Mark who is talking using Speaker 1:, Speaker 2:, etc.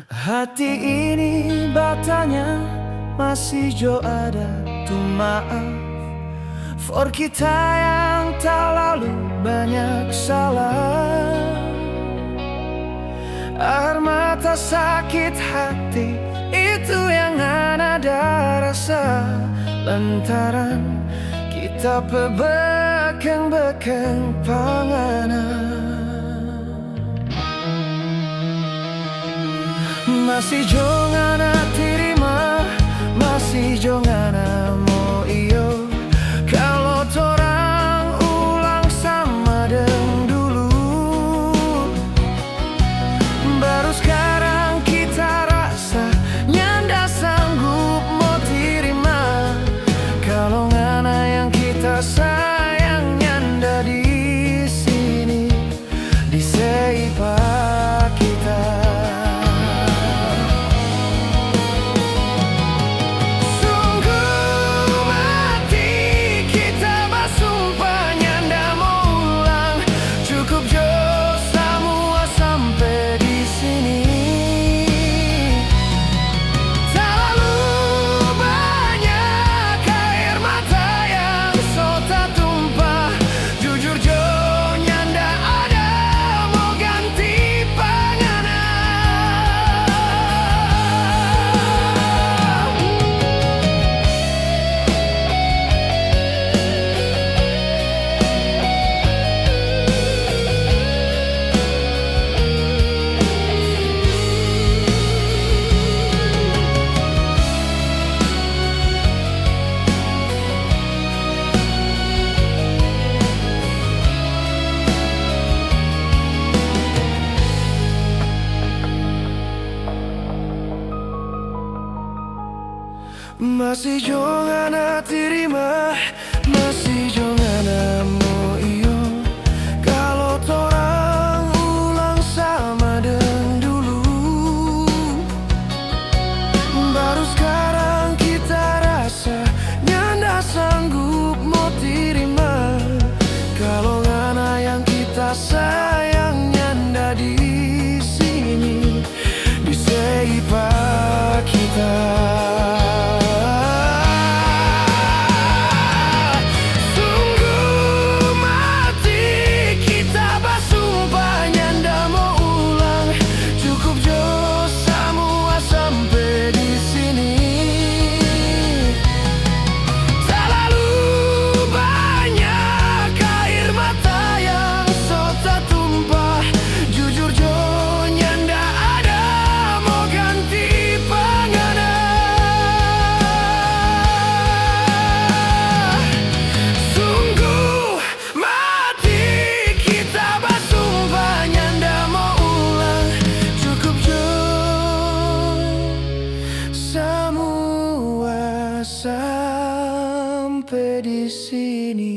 Speaker 1: Hati ini batanya masih jo ada tuh maaf for kita yang tak lalu banyak salah. Air mata sakit hati itu yang ada rasa lantaran kita pebekeng-bekeng panganan. Masih jangan terima, masih jangan mau iyo. Kalau torang ulang sama dengan dulu, baru sekarang kita rasa nyanda sanggup mau terima. Kalau ngana yang kita sayang nyanda di sini, di seipak kita. Masih jangan terima, masih jangan mau iyo. Kalau torang ulang sama dengan dulu, baru sekarang kita rasa nyanda sanggup mau terima. Kalau ngana yang kita sayang nyanda di sini, di seipak kita. Sampai di sini.